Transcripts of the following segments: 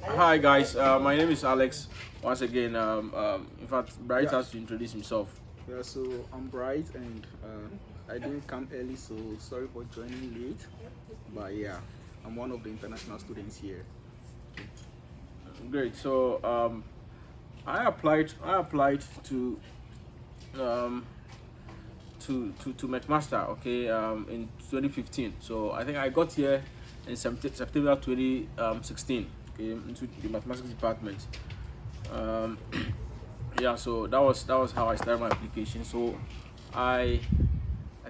Hi guys, my name is Alex. Once again, in fact, Bright has to introduce himself. Yeah, so I'm Bright and I didn't come early, so sorry for joining late. But yeah, I'm one of the international students here. Great. So I applied to um, to McMaster, okay, in 2015. So I think I got here in September 2016, okay, into the mathematics department. Yeah, so that was how I started my application. So I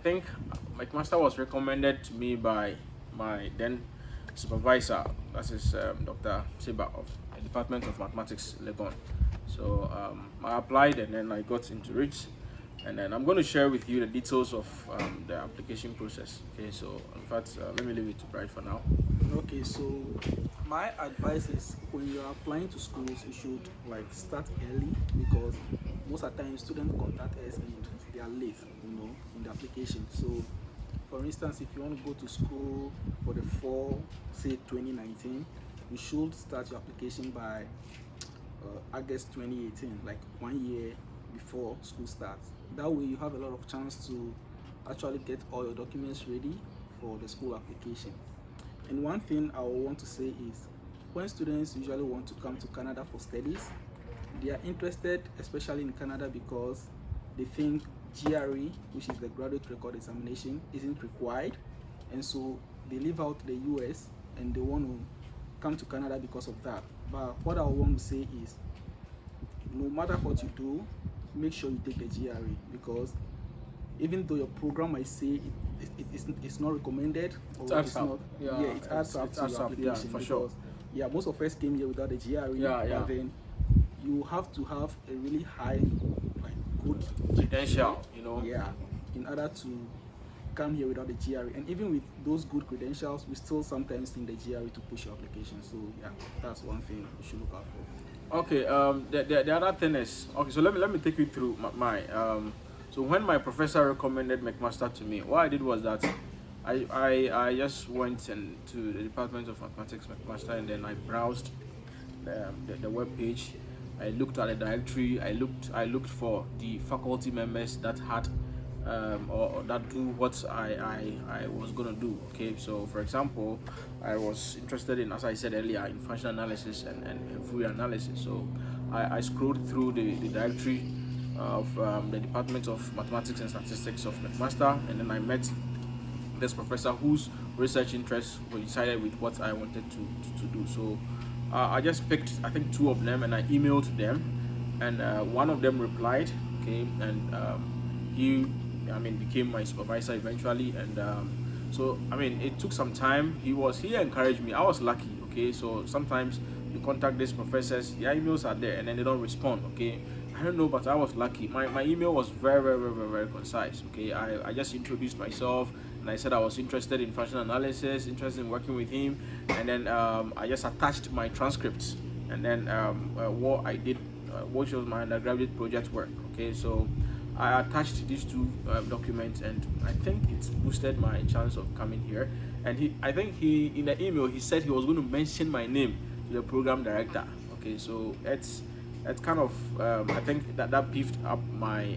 think McMaster was recommended to me by my then supervisor, that is Dr. Seba of the Department of Mathematics, Legon. So I applied and then I got into it, and then I'm going to share with you the details of the application process. Okay, so in fact, let me leave it to Bright for now. Okay, so my advice is when you're applying to schools, you should start early because most of the time students contact us and they are late, in the application. So for instance, if you want to go to school for the fall, say 2019, you should start your application by August 2018, like 1 year before school starts. That way you have a lot of chance to actually get all your documents ready for the school application. And one thing I want to say is when students usually want to come to Canada for studies, they are interested especially in Canada because they think GRE, which is the graduate record examination, isn't required, and so they leave out the US and they want to come to Canada because of that. But what I want to say is no matter what you do, make sure you take the GRE because even though your program might say it's not recommended or it's not, it adds up to your application for because sure. Yeah, most of us came here without the GRE, but then you have to have a really high, good Credential, in order to come here without the GRE. And even with those good credentials, we still sometimes need the GRE to push your application. So yeah, that's one thing you should look out for. Okay. The other thing is, okay. So let me take you through my So when my professor recommended McMaster to me, what I did was that I just went to the Department of Mathematics McMaster, and then I browsed the web page. I looked at the directory. I looked for the faculty members that had or that do what I was gonna do. Okay, so for example, I was interested in, as I said earlier, in functional analysis and Fourier analysis. So I scrolled through the directory of the Department of Mathematics and Statistics of McMaster, and then I met this professor whose research interests coincided with what I wanted to do. So I just picked, I think, two of them, and I emailed them, and one of them replied, okay, and he became my supervisor eventually, and so it took some time. He encouraged me. I was lucky, okay. So sometimes you contact these professors, their emails are there and then they don't respond, okay. I don't know, but I was lucky. My email was very, very, very, very concise, okay. I just introduced myself and I said I was interested in functional analysis, interested in working with him, and then I just attached my transcripts and then what I did, which was my undergraduate project work, okay. So I attached these two documents, and I think it's boosted my chance of coming here. And I think in the email he said he was going to mention my name to the program director, okay. So it's kind of I think that beefed up my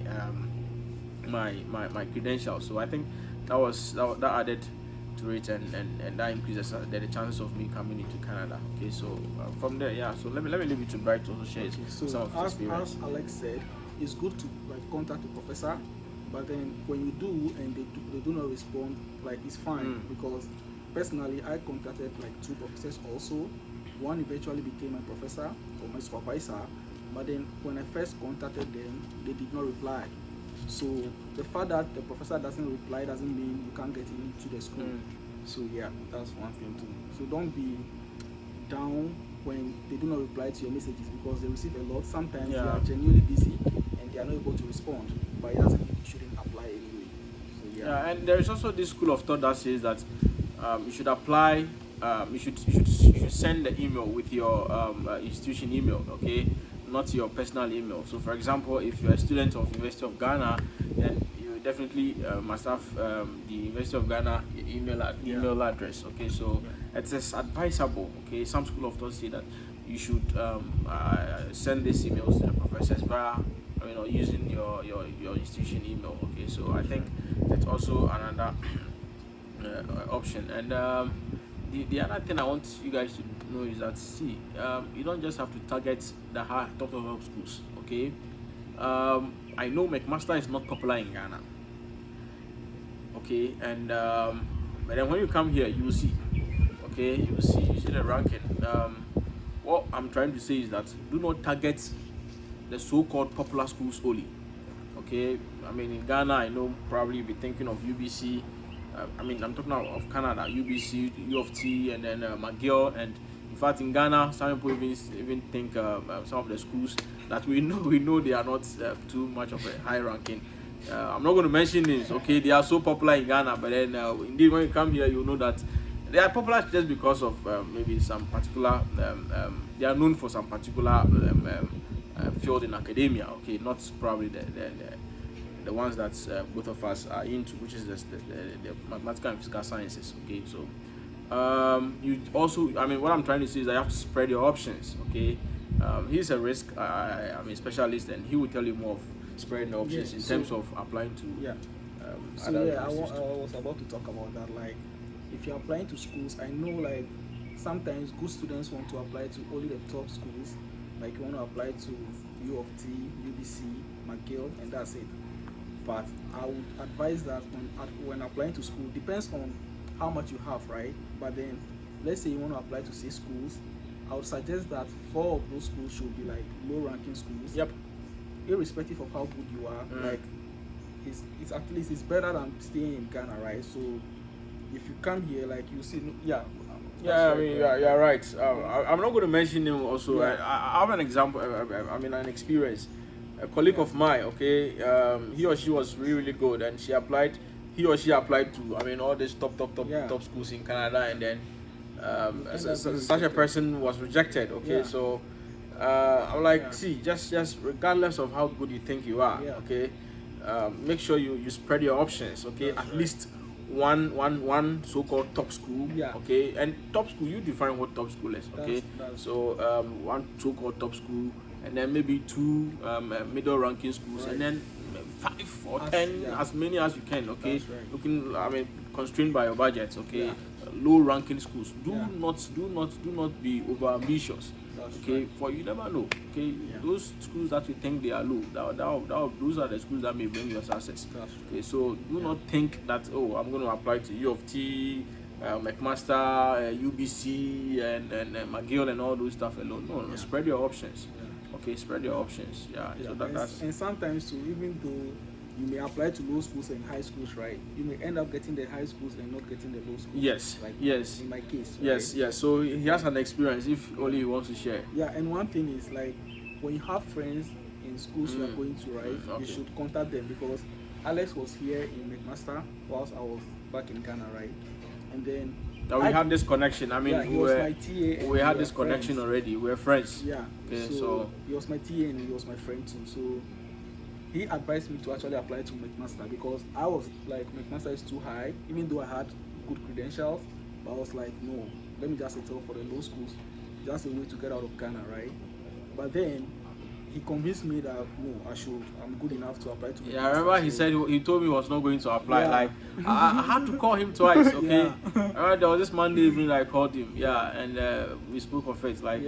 my credentials. So I think that added to it, and that increases the chances of me coming into Canada, okay. So from there, yeah, so let me leave it to Bright to also share some of his experience. As Alex said, it's good to contact the professor, but then when you do and they do not respond, it's fine. Because personally I contacted two professors also. One eventually became my professor or my supervisor, but then when I first contacted them, they did not reply. So the fact that the professor doesn't reply doesn't mean you can't get into the school. So yeah, that's one thing too. So don't be down when they do not reply to your messages because they receive a lot. Sometimes they are genuinely busy and they are not able to respond, but it doesn't mean you shouldn't apply anyway. So yeah, and there is also this school of thought that says that you should apply. You should send the email with your institution email, okay, not your personal email. So for example, if you're a student of University of Ghana, then you definitely must have the University of Ghana email address. Okay, so it is advisable. Okay, some school of thought say that you should send these emails to the professors via using your institution email. Okay, so I think that's also another option. And the other thing I want you guys to know is that see, you don't just have to target the top schools. Okay, I know McMaster is not popular in Ghana. Okay, and but then when you come here, you will see. Okay, you see the ranking. What I'm trying to say is that do not target the so-called popular schools only. Okay, I mean in Ghana, I know probably you'll be thinking of UBC. I'm talking of Canada, UBC, U of T, and then McGill. And in fact, in Ghana, some people even think some of the schools that we know they are not too much of a high ranking. I'm not going to mention names. Okay, they are so popular in Ghana, but then indeed when you come here, you know that they are popular just because of maybe some particular. They are known for some particular field in academia. Okay, not probably the ones that both of us are into, which is the mathematical and physical sciences. Okay, so you also, what I'm trying to say is that you have to spread your options. Okay, he's a risk specialist, and he will tell you more of spreading the options in terms of applying to I was about to talk about that. Like, if you're applying to schools, I know like sometimes good students want to apply to only the top schools. Like, you want to apply to U of T, UBC, McGill, and that's it. But I would advise that when applying to school, depends on how much you have, right? But then, let's say you want to apply to 6 schools, I would suggest that 4 of those schools should be like low-ranking schools. Yep. Irrespective of how good you are, like it's at least it's better than staying in Ghana, right? So if you come here, like you see, you're right. I'm not going to mention him also. I have an example. An experience. A colleague of mine, okay, he or she was really good, and he or she applied to all these top schools in Canada, and then such a person was rejected. Okay, so I'm like, see, just regardless of how good you think you are, okay, make sure you spread your options. Okay, that's at least one so-called top school. Okay, and top school, you define what top school is. Okay, so one so-called top school, and then maybe 2 middle ranking schools, and then 5 or 10, as many as you can. Okay, looking, constrained by your budget. Okay, low ranking schools. Do not be over ambitious. Okay, for you never know. Okay, those schools that you think they are low, those are the schools that may bring you success. Okay, so do not think that I'm going to apply to U of T, McMaster, UBC, and McGill and all those stuff alone. No, spread your options. Okay, spread your options. So that's and sometimes too, even though you may apply to low schools and high schools, right? You may end up getting the high schools and not getting the low schools. Yes. In my case. Yes. So he has an experience. If only he wants to share. Yeah, and one thing is like when you have friends in schools you are going to, right? You should contact them, because Alex was here in McMaster whilst I was back in Ghana, right? And then we had this connection. he was my TA. We had this connection already. We're friends. Yeah. Okay, so he was my TA and he was my friend too. So he advised me to actually apply to McMaster, because I was like, McMaster is too high, even though I had good credentials. But I was like, no, let me just settle for the low schools, just a way to get out of Ghana, right? But then he convinced me that no, I'm good enough to apply to McMaster. I remember he said he told me he was not going to apply. Like I had to call him twice. Okay, there was this Monday evening I called him. And we spoke of it. Like,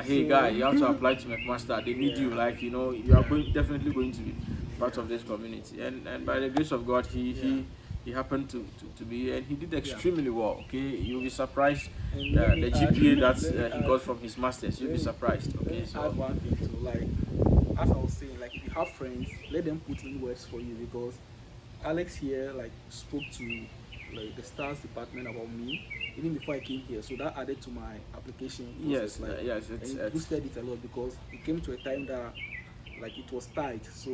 hey guy, you have to apply to McMaster. They need you. Like, you are definitely going to be part of this community. And by the grace of God, he happened to be, and he did extremely well. Okay, you'll be surprised the GPA that he got from his masters. You'll be surprised. Okay, so add one thing too, like as I was saying, like if you have friends, let them put in words for you, because Alex here like spoke to like the stars department about me even before I came here, so that added to my application process. It boosted it a lot, because it came to a time that like it was tight. So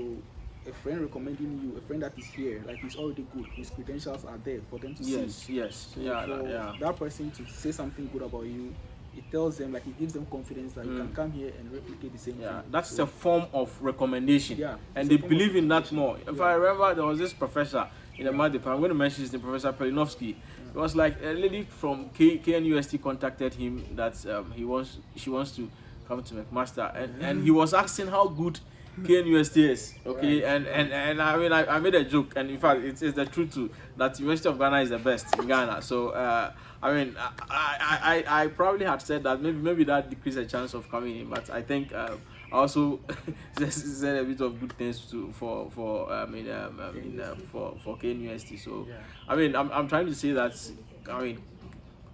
a friend recommending you, a friend that is here, like he's already good, his credentials are there for them to see. Yes. That person to say something good about you, it tells them, like, it gives them confidence that you can come here and replicate the same thing. That's a form of recommendation. Yeah, And they believe in that more. If I remember, there was this professor in the math department. I'm going to mention his name, Professor Pelinovsky. It was like a lady from KNUST contacted him that she wants to come to McMaster, and he was asking how good KNUST is. Okay, Right. and I mean, I made a joke, and in fact, it's the truth too, that University of Ghana is the best in Ghana. So I mean, I probably had said that maybe that decreased the chance of coming in, but I think I also said a bit of good things for KNUST. So I mean, I'm trying to say that, I mean,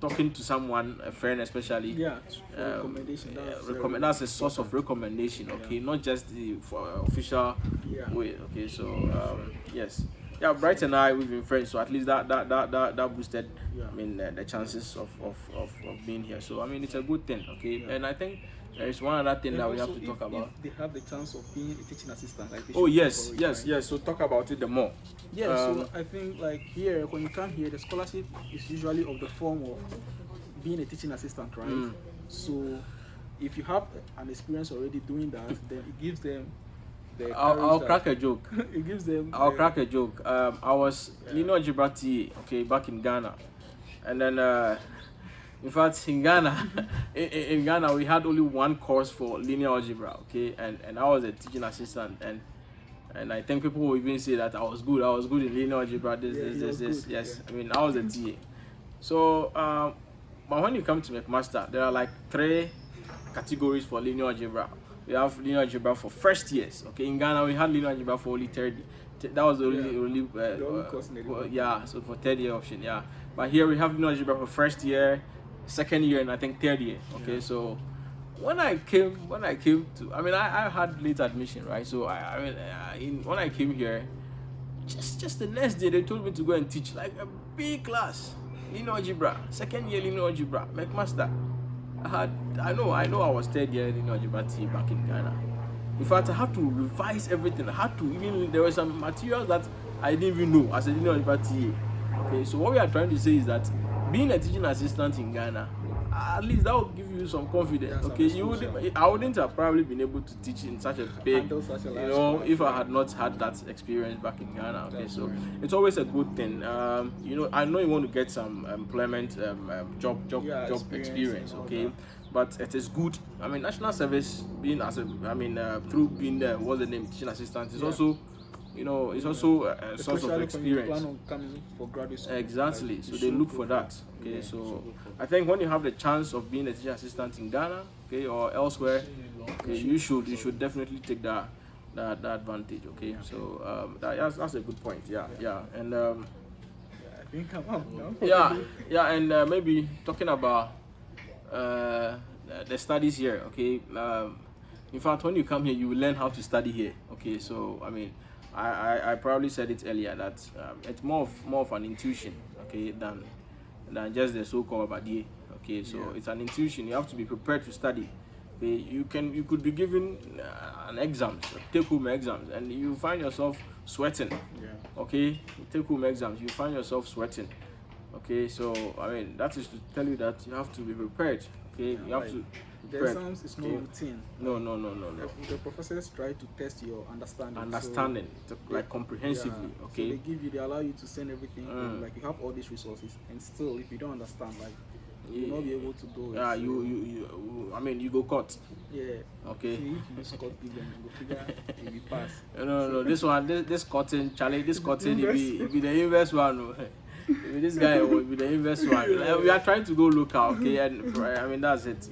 talking to someone, a friend especially, Yeah, for recommendation. that's a source of recommendation. Okay, not just the official way. Okay, so yes. Yeah, Bright and I, we've been friends, so at least that boosted, I mean, the chances of being here. So I mean, it's a good thing. Okay, and I think there is one other thing that we have to talk about. If they have the chance of being a teaching assistant, like they Oh should yes, go for it, right? So talk about it the more. Yeah, so I think, like, here, when you come here, the scholarship is usually of the form of being a teaching assistant, right? So if you have an experience already doing that, then it gives them the I'll courage crack a joke. it gives them I'll crack a joke. I was linear algebra TA, okay, back in Ghana, and then in fact in Ghana, in Ghana we had only one course for linear algebra, okay, and I was a teaching assistant, and I think people will even say that I was good in linear algebra. This. Yes, I mean, I was a TA. So but when you come to McMaster, there are like 3 categories for linear algebra. We have linear algebra for first years. Okay, in Ghana we had linear algebra for only third. That was the only course in the yeah. So for third year option, yeah. But here we have linear algebra for first year, second year, and I think third year. Okay, so when I came to, I mean, I had late admission, right? So when I came here, just the next day they told me to go and teach like a big class, linear algebra, second year linear algebra, McMaster. I know I was third year linear algebra TA back in Ghana. In fact, I had to revise everything. There were some materials that I didn't even know as a linear algebra TA. Okay, so what we are trying to say is that being a teaching assistant in Ghana, at least that will give you some confidence. Okay, I wouldn't have probably been able to teach in such a big, if I had not had that experience back in Ghana. Okay, so it's always a good thing. I know you want to get some employment, job experience. Okay, but it is good. I mean, national service being through being what's the name, teaching assistant is also. It's also a source of experience. When you plan on coming for graduate school, exactly. Like, so they look for that. Okay, so I think when you have the chance of being a teaching assistant in Ghana, okay, or elsewhere, okay, you should definitely take that advantage. Okay, so that's a good point. Yeah. And I think I'm and maybe talking about the studies here. Okay, in fact, when you come here, you will learn how to study here. Okay, so I mean. I probably said it earlier that it's more of an intuition, okay, than just the so-called abadie. Okay, so it's an intuition. You have to be prepared to study. Okay, you could be given an exam, take-home exams, and you find yourself sweating. Okay, take-home exams, you find yourself sweating. Okay, so I mean that is to tell you that you have to be prepared. Okay, you have to. The exams is no routine. No. The professors try to test your understanding. Like comprehensively. Okay. So they allow you to send everything. Like you have all these resources, and still, if you don't understand, like you will not be able to do it. Yeah, you go cut. Yeah. Okay. So if you cut them, you go figure if you pass. No. This cutting, Charlie, this cutting, it be the inverse one. This guy will be the inverse one. We are trying to go local, okay, and I mean that's it.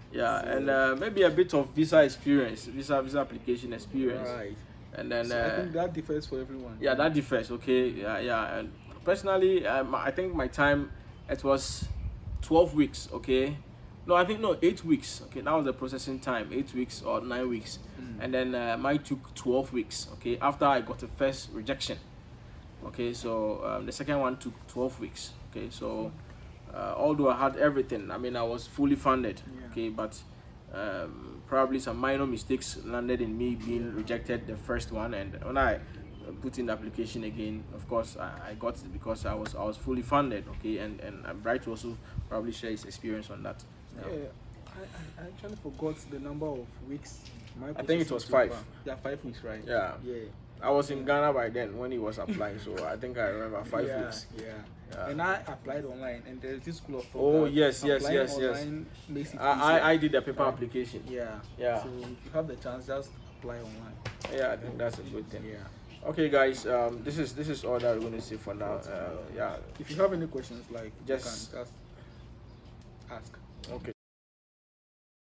Yeah, and maybe a bit of visa application experience. Right. And then so I think that differs for everyone. Yeah, that differs. Okay. Yeah. And personally, I think my time it was 12 weeks. Okay. No, I think 8 weeks. Okay, that was the processing time, 8 weeks or 9 weeks, and then mine took 12 weeks. Okay, after I got the first rejection. Okay, so the second one took 12 weeks. Okay, so although I had everything, I mean, I was fully funded. Okay, but probably some minor mistakes landed in me being rejected the first one, and when I put in the application again, of course, I got it because I was fully funded. Okay, and Bright also probably share his experience on that. Yeah, I actually forgot the number of weeks. I think it was 5. Yeah, 5 weeks, right? Yeah. Yeah. I was in Ghana by then when he was applying, so I think I remember 5 weeks. Yeah. And I applied online, and there's this school of thought. Oh that yes. online makes it I did the paper right? application. Yeah. So if you have the chance, just apply online. Yeah, I think that's a good thing. Yeah. Okay, guys. This is all that we're going to say for now. Yeah. If you have any questions, like Just you can just ask. Okay.